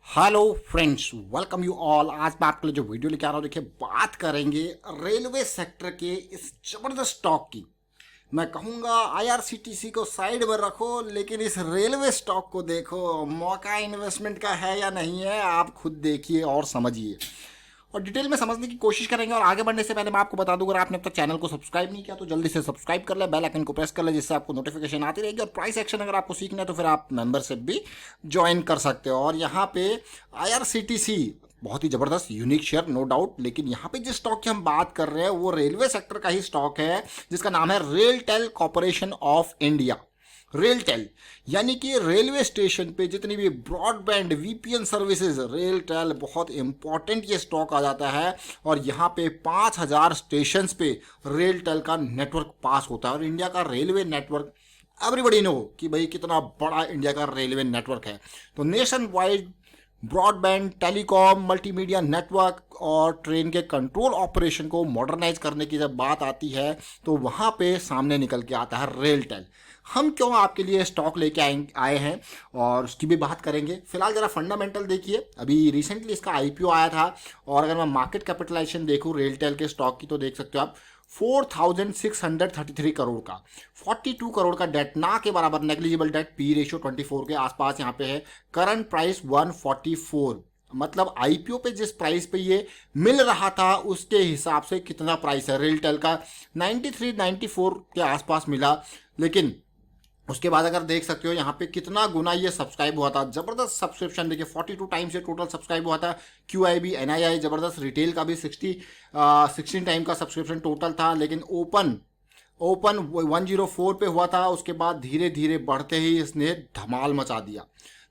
Hello friends, welcome you all. आज मैं आपके लिए जो वीडियो लेके आ रहा हूँ, देखिए बात करेंगे रेलवे सेक्टर के इस जबरदस्त स्टॉक की। मैं कहूँगा आईआरसीटीसी को साइड में रखो, लेकिन इस रेलवे स्टॉक को देखो। मौका इन्वेस्टमेंट का है या नहीं है, आप खुद देखिए और समझिए और डिटेल में समझने की कोशिश करेंगे। और आगे बढ़ने से पहले मैं आपको बता दूं, अगर आपने अब तक चैनल को सब्सक्राइब नहीं किया तो जल्दी से सब्सक्राइब कर ले, बेल आइकन को प्रेस कर ले, जिससे आपको नोटिफिकेशन आती रहेगी। और प्राइस एक्शन अगर आपको सीखना है तो फिर आप मेंबरशिप भी ज्वाइन कर सकते हो। और यहाँ पे आईआरसीटीसी बहुत ही जबरदस्त यूनिक शेयर, नो डाउट। लेकिन यहाँ पे जिस स्टॉक की हम बात कर रहे हैं वो रेलवे सेक्टर का ही स्टॉक है, जिसका नाम है RailTel corporation of India. RailTel यानी कि रेलवे स्टेशन पे जितनी भी ब्रॉडबैंड वीपीएन सर्विसेज, रेलटेल बहुत इंपॉर्टेंट ये स्टॉक आ जाता है। और यहाँ पे 5000 स्टेशन पे रेलटेल का नेटवर्क पास होता है। और इंडिया का रेलवे नेटवर्क एवरीबडी नो कि भाई कितना बड़ा इंडिया का रेलवे नेटवर्क है। तो nation wide broadband, telecom, multimedia network और ट्रेन के कंट्रोल ऑपरेशन को मॉडर्नाइज करने की जब बात आती है तो वहाँ पे सामने निकल के आता है रेलटेल। हम क्यों आपके लिए स्टॉक लेके आए हैं और उसकी भी बात करेंगे। फिलहाल जरा फंडामेंटल देखिए, अभी रिसेंटली इसका आईपीओ आया था। और अगर मैं मार्केट कैपिटलाइजेशन देखूँ रेलटेल के स्टॉक की तो देख सकते हो आप 4633 करोड़ का, 42 करोड़ का डेट, ना के बराबर नेग्लिजिबल डेट, पी रेशियो 24 के आसपास यहाँ पे है। करंट प्राइस 144, मतलब आईपीओ पे जिस प्राइस पे ये मिल रहा था उसके हिसाब से कितना प्राइस है रेलटेल का, 93 94 के आसपास मिला। लेकिन उसके बाद अगर देख सकते हो यहाँ पे कितना गुना ये सब्सक्राइब हुआ था, जबरदस्त सब्सक्रिप्शन देखिए, 42 टाइम्स ये टोटल सब्सक्राइब हुआ था। QIB NII जबरदस्त, रिटेल का भी 16 टाइम का सब्सक्रिप्शन टोटल था। लेकिन ओपन 104 पे हुआ था, उसके बाद धीरे धीरे बढ़ते ही इसने धमाल मचा दिया,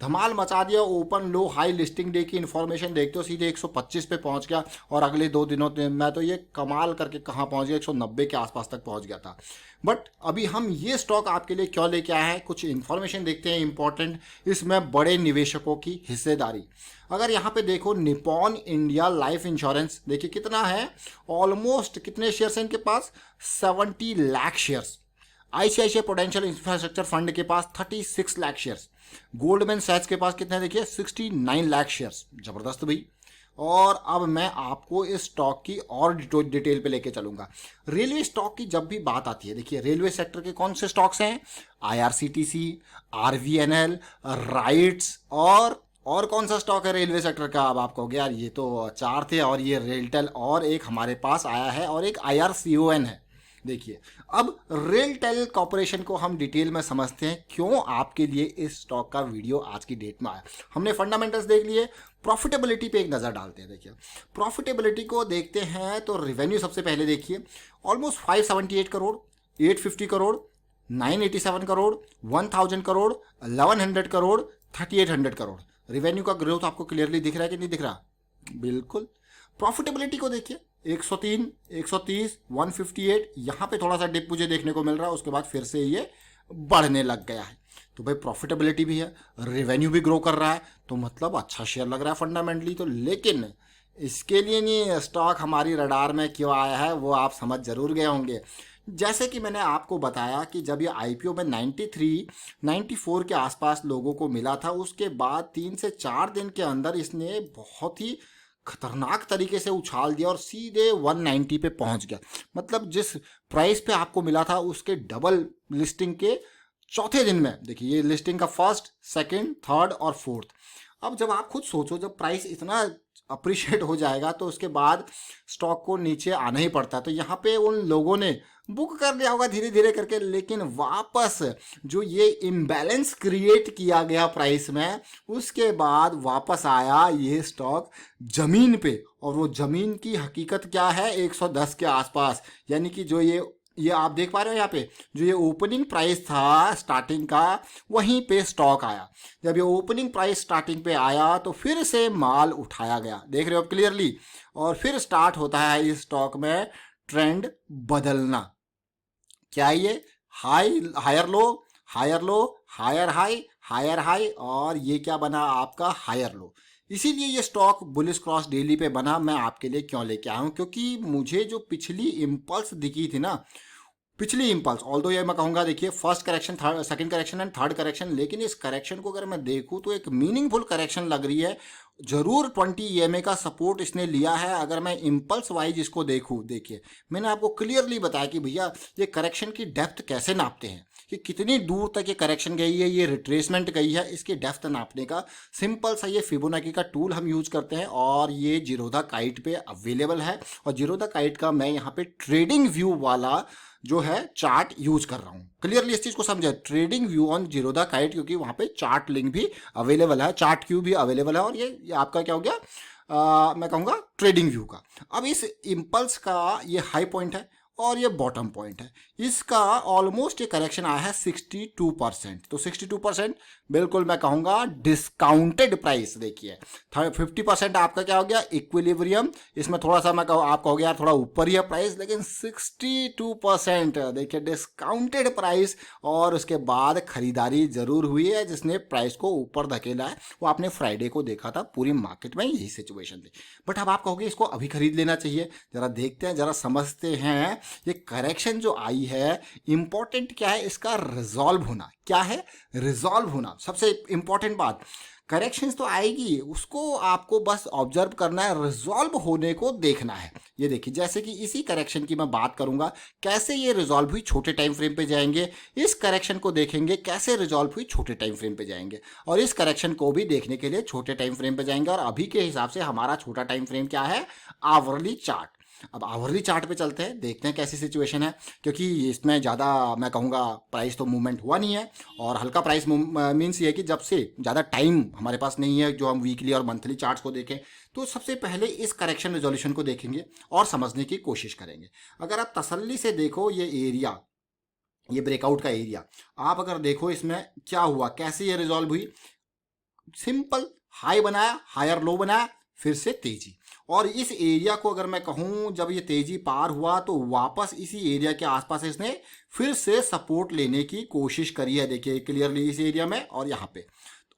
धमाल मचा दिया। ओपन लो हाई लिस्टिंग डे की इन्फॉर्मेशन देखते हो सीधे 125 पे पहुंच गया। और अगले 2 दिनों में तो ये कमाल करके कहाँ पहुंच गया, 190 के आसपास तक पहुंच गया था। बट अभी हम ये स्टॉक आपके लिए क्यों लेके आए हैं, कुछ इन्फॉर्मेशन देखते हैं इंपॉर्टेंट। इसमें बड़े निवेशकों की हिस्सेदारी, अगर यहाँ पे देखो निपॉन इंडिया लाइफ इंश्योरेंस, देखिए कितना है, ऑलमोस्ट कितने शेयर्स हैं इनके पास, 70 lakh shares. ICICI potential infrastructure fund के पास 36 लाख शेयर्स। गोल्डमैन सैच्स के पास कितने देखिए, 69 लाख शेयर्स। जबरदस्त भाई। और अब मैं आपको इस स्टॉक की और डिटेल पे लेके चलूंगा। रेलवे स्टॉक की जब भी बात आती है, देखिए रेलवे सेक्टर के कौन से स्टॉक्स हैं, आईआरसीटीसी, आरवीएनएल, राइट्स और कौन सा स्टॉक है रेलवे सेक्टर का। अब आप कहोगे यार ये तो 4 थे, और ये रेलटेल और एक हमारे पास आया है और एक आईआरसीओएन है। देखिए अब रेलटेल कॉर्पोरेशन को हम डिटेल में समझते हैं क्यों आपके लिए इस स्टॉक का वीडियो आज की डेट में आया। हमने फंडामेंटल्स देख लिए, प्रॉफिटेबिलिटी पे एक नज़र डालते हैं। देखिए प्रॉफिटेबिलिटी को देखते हैं तो रेवेन्यू सबसे पहले देखिए, ऑलमोस्ट 578 करोड़, 850 करोड़, 987 करोड़, 1000 करोड़, 1100 करोड़, 3800 करोड़। रेवेन्यू का ग्रोथ आपको क्लियरली दिख रहा है कि नहीं दिख रहा, बिल्कुल। प्रॉफिटेबिलिटी को देखिए, 103, 130, 158, यहाँ पे थोड़ा सा डिप मुझे देखने को मिल रहा है, उसके बाद फिर से ये बढ़ने लग गया है। तो भाई प्रॉफिटेबिलिटी भी है, रेवेन्यू भी ग्रो कर रहा है, तो मतलब अच्छा शेयर लग रहा है फंडामेंटली तो। लेकिन इसके लिए नहीं स्टॉक हमारी रडार में क्यों आया है वो आप समझ जरूर गए होंगे। जैसे कि मैंने आपको बताया कि जब ये आईपीओ में 93 94 के आसपास लोगों को मिला था, उसके बाद 3 से 4 दिन के अंदर इसने बहुत ही खतरनाक तरीके से उछाल दिया और सीधे 190 पे पहुंच गया। मतलब जिस प्राइस पे आपको मिला था उसके डबल लिस्टिंग के चौथे दिन में। देखिए ये लिस्टिंग का फर्स्ट, सेकंड, थर्ड और फोर्थ। अब जब आप खुद सोचो, जब प्राइस इतना अप्रिशिएट हो जाएगा तो उसके बाद स्टॉक को नीचे आना ही पड़ता है। तो यहाँ पे उन लोगों ने बुक कर लिया होगा धीरे धीरे करके, लेकिन वापस जो ये इम्बैलेंस क्रिएट किया गया प्राइस में, उसके बाद वापस आया ये स्टॉक जमीन पे। और वो जमीन की हकीकत क्या है, 110 के आसपास। यानी कि जो ये आप देख पा रहे हो यहाँ पे, जो ये ओपनिंग प्राइस था स्टार्टिंग का, वहीं पे स्टॉक आया। जब ये ओपनिंग प्राइस स्टार्टिंग पे आया तो फिर से माल उठाया गया, देख रहे हो आप क्लियरली। और फिर स्टार्ट होता है इस स्टॉक में ट्रेंड बदलना। क्या ये high, higher low, higher low, higher high, higher high, और ये क्या बना आपका हायर लो। इसीलिए ये स्टॉक बुलिश क्रॉस डेली पे बना। मैं आपके लिए क्यों लेके आया हूँ, क्योंकि मुझे जो पिछली इम्पल्स दिखी थी ना, पिछली इम्पल्स, ऑल्दो ये मैं कहूँगा देखिए first correction, second correction and third correction, लेकिन इस करेक्शन को अगर मैं देखूँ तो एक मीनिंगफुल करेक्शन लग रही है। जरूर 20 ईएमए का सपोर्ट इसने लिया है। अगर मैं इम्पल्स वाइज इसको देखूं, देखिए मैंने आपको क्लियरली बताया कि भैया ये करेक्शन की डेप्थ कैसे नापते हैं, कि कितनी दूर तक ये करेक्शन गई है, ये रिट्रेसमेंट गई है, इसकी डेप्थ नापने का सिंपल सा ये फिबोनाची का टूल हम यूज करते हैं और ये जीरोधा काइट पे अवेलेबल है। और जीरोधा काइट का मैं यहाँ पे ट्रेडिंग व्यू वाला जो है चार्ट यूज कर रहा हूँ। क्लियरली इस चीज को समझे, trading view on Zerodha kite, क्योंकि वहां पे चार्ट लिंक भी अवेलेबल है, चार्ट क्यू भी अवेलेबल है। और ये आपका क्या हो गया, मैं कहूँगा ट्रेडिंग व्यू का। अब इस इम्पल्स का ये हाई पॉइंट है और ये बॉटम पॉइंट है, इसका ऑलमोस्ट ये करेक्शन आया है 62%। तो 62% बिल्कुल मैं कहूँगा डिस्काउंटेड प्राइस। देखिए 50% आपका क्या हो गया, इक्विलिब्रियम, इसमें थोड़ा सा मैं आप कहोगे यार थोड़ा ऊपर ही है प्राइस, लेकिन 62% देखिए डिस्काउंटेड प्राइस। और उसके बाद खरीदारी जरूर हुई है, जिसने प्राइस को ऊपर धकेला है वो आपने फ्राइडे को देखा था, पूरी मार्केट में यही सिचुएशन थी। बट अब आप कहोगे इसको अभी खरीद लेना चाहिए, जरा देखते हैं, जरा समझते हैं ये करेक्शन जो आई है, इंपॉर्टेंट क्या है इसका रिजॉल्व होना। क्या है, रिजॉल्व होना सबसे इंपॉर्टेंट बात। करेक्शंस तो आएगी, उसको आपको बस ऑब्जर्व करना है, रिजॉल्व होने को देखना है। ये देखिए जैसे कि इसी करेक्शन की मैं बात करूंगा, कैसे ये रिजॉल्व हुई, छोटे टाइम फ्रेम पे जाएंगे, इस करेक्शन को देखेंगे कैसे रिजॉल्व हुई, छोटे टाइम फ्रेम पे जाएंगे, और इस करेक्शन को भी देखने के लिए छोटे टाइम फ्रेम पे जाएंगे। और अभी के हिसाब से हमारा छोटा टाइम फ्रेम क्या है, आवरली चार्ट। अब आवरली चार्ट पे चलते हैं, देखते हैं कैसी सिचुएशन है, क्योंकि इसमें ज़्यादा मैं कहूँगा प्राइस तो मूवमेंट हुआ नहीं है। और हल्का प्राइस मीन्स ये है कि जब से ज़्यादा टाइम हमारे पास नहीं है जो हम वीकली और मंथली चार्ट्स को देखें, तो सबसे पहले इस करेक्शन रिजोल्यूशन को देखेंगे और समझने की कोशिश करेंगे। अगर आप तसल्ली से देखो ये एरिया, ये ब्रेकआउट का एरिया, आप अगर देखो इसमें क्या हुआ, कैसे ये रिजॉल्व हुई, सिंपल हाई बनाया, हायर लो बनाया, फिर से तेजी। और इस एरिया को अगर मैं कहूं जब ये तेजी पार हुआ तो वापस इसी एरिया के आसपास इसने फिर से सपोर्ट लेने की कोशिश करी है। देखिए क्लियरली इस एरिया में और यहाँ पे।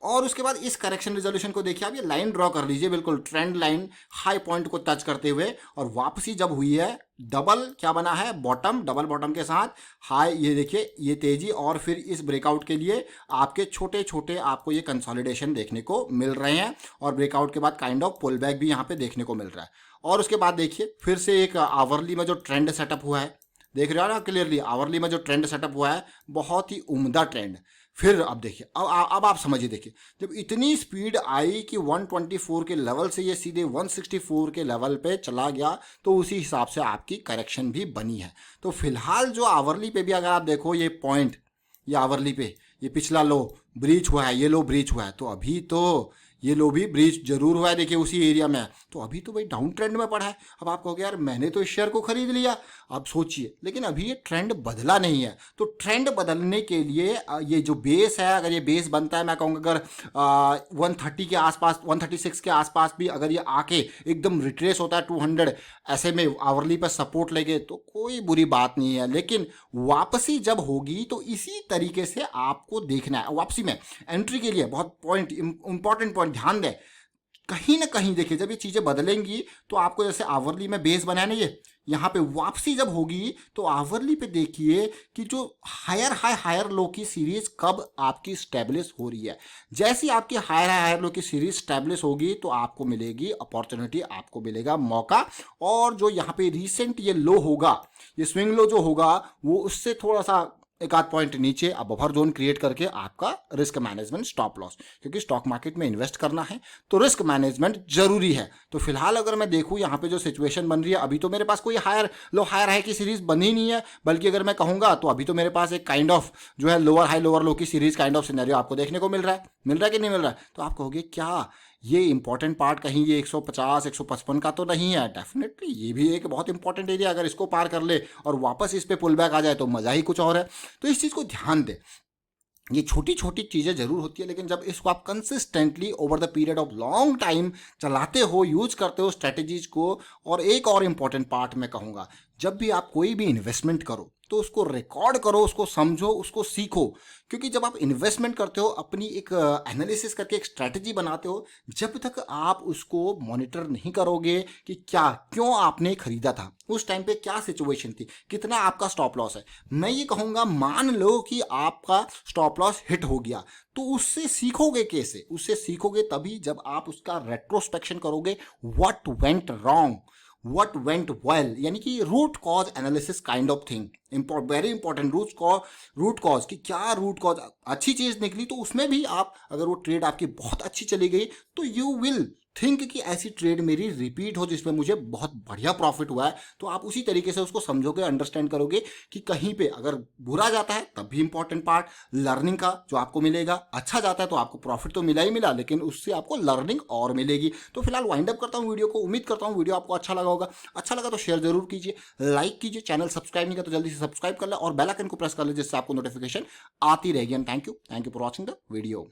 और उसके बाद इस करेक्शन रिजोल्यूशन को देखिए, आप ये लाइन ड्रॉ कर लीजिए, बिल्कुल ट्रेंड लाइन हाई पॉइंट को टच करते हुए, और वापसी जब हुई है डबल क्या बना है, बॉटम, डबल बॉटम के साथ हाई, ये देखिए ये तेजी। और फिर इस ब्रेकआउट के लिए आपके छोटे छोटे आपको ये कंसोलिडेशन देखने को मिल रहे हैं, और ब्रेकआउट के बाद काइंड ऑफ पुल बैक भी यहाँ पे देखने को मिल रहा है। और उसके बाद देखिए फिर से एक आवरली में जो ट्रेंड सेटअप हुआ है, देख रहे हो ना क्लियरली, आवरली में जो ट्रेंड सेटअप हुआ है बहुत ही उम्दा ट्रेंड। फिर अब देखिए, अब आप समझिए, देखिए जब इतनी स्पीड आई कि 124 के लेवल से ये सीधे 164 के लेवल पे चला गया, तो उसी हिसाब से आपकी करेक्शन भी बनी है। तो फिलहाल जो आवरली पे भी अगर आप देखो ये पॉइंट, ये आवरली पे ये पिछला लो ब्रीच हुआ है, ये लो ब्रीच हुआ है, तो अभी तो ये लो भी ब्रीच जरूर हुआ है, देखिए उसी एरिया में, तो अभी तो भाई डाउन ट्रेंड में पड़ा है। अब आप कहोगे यार मैंने तो इस शेयर को खरीद लिया, अब सोचिए, लेकिन अभी ये ट्रेंड बदला नहीं है। तो ट्रेंड बदलने के लिए ये जो बेस है, अगर ये बेस बनता है, मैं कहूँगा अगर 130 के आसपास, 136 के आसपास भी अगर ये आके एकदम रिट्रेस होता है 200, ऐसे में आवरली पर सपोर्ट लेके, तो कोई बुरी बात नहीं है। लेकिन वापसी जब होगी तो इसी तरीके से आपको देखना है। वापसी में एंट्री के लिए बहुत पॉइंट, इंपॉर्टेंट पॉइंट ध्यान दें, कहीं ना कहीं देखिए जब ये चीजें बदलेंगी तो आपको जैसे आवरली में बेस बना है ना, ये यहाँ पे वापसी जब होगी तो आवरली पे देखिए कि जो हायर हाई हायर लो की सीरीज कब आपकी स्टैब्लिश हो रही है। जैसी आपकी हायर हाई हायर लो की सीरीज स्टैब्लिश होगी तो आपको मिलेगी अपॉर्चुनिटी, आपको मिलेगा मौका। और जो यहाँ पे रिसेंट ये लो होगा, ये स्विंग लो जो होगा, वो उससे थोड़ा सा एक आध पॉइंट नीचे अब बफर जोन क्रिएट करके आपका रिस्क मैनेजमेंट, स्टॉप लॉस, क्योंकि स्टॉक मार्केट में इन्वेस्ट करना है तो रिस्क मैनेजमेंट जरूरी है। तो फिलहाल अगर मैं देखूं यहाँ पे जो सिचुएशन बन रही है, अभी तो मेरे पास कोई हायर लो हायर हाई की सीरीज बनी नहीं है, बल्कि अगर मैं कहूंगा तो अभी तो मेरे पास एक काइंड ऑफ जो है लोअर हाई लोअर लो की सीरीज काइंड ऑफ सिनेरियो आपको देखने को मिल रहा है कि नहीं मिल रहा है। तो आप कहोगे क्या ये इंपॉर्टेंट पार्ट कहीं ये 150 155 का तो नहीं है? डेफिनेटली ये भी एक बहुत इंपॉर्टेंट एरिया, अगर इसको पार कर ले और वापस इस पे पुल बैक आ जाए तो मजा ही कुछ और है। तो इस चीज़ को ध्यान दे, ये छोटी छोटी चीज़ें जरूर होती है, लेकिन जब इसको आप consistently over the period of long time चलाते हो, यूज करते हो स्ट्रेटेजीज को। और एक और इम्पॉर्टेंट पार्ट मैं कहूँगा, जब भी आप कोई भी इन्वेस्टमेंट करो तो उसको रिकॉर्ड करो, उसको समझो, उसको सीखो। क्योंकि जब आप इन्वेस्टमेंट करते हो, अपनी एक एनालिसिस करके एक स्ट्रैटेजी बनाते हो, जब तक आप उसको मॉनिटर नहीं करोगे कि क्या क्यों आपने खरीदा था, उस टाइम पे क्या सिचुएशन थी, कितना आपका स्टॉप लॉस है, मैं ये कहूँगा मान लो कि आपका स्टॉप लॉस हिट हो गया, तो उससे सीखोगे कैसे? उससे सीखोगे तभी जब आप उसका रेट्रोस्पेक्शन करोगे, what went wrong, what went well, यानी कि root cause analysis kind of thing, very important. Root cause कि क्या रूट कॉज, अच्छी चीज निकली तो उसमें भी आप, अगर वो ट्रेड आपकी बहुत अच्छी चली गई तो यू विल थिंक कि ऐसी ट्रेड मेरी रिपीट हो जिसमें मुझे बहुत बढ़िया प्रॉफिट हुआ है, तो आप उसी तरीके से उसको समझोगे, अंडरस्टैंड करोगे कि कहीं पे अगर बुरा जाता है तब भी इंपॉर्टेंट पार्ट लर्निंग का जो आपको मिलेगा, अच्छा जाता है तो आपको प्रॉफिट तो मिला ही मिला, लेकिन उससे आपको लर्निंग और मिलेगी। तो फिलहाल वाइंड अप करता हूँ वीडियो को, उम्मीद करता हूँ वीडियो आपको अच्छा लगा होगा। अच्छा लगा तो शेयर जरूर कीजिए, लाइक कीजिए, चैनल सब्सक्राइब नहीं किया तो जल्दी से सब्सक्राइब कर ले और बेल आइकन को प्रेस कर ले जिससे आपको नोटिफिकेशन आती रहेगी। And thank you for watching the video.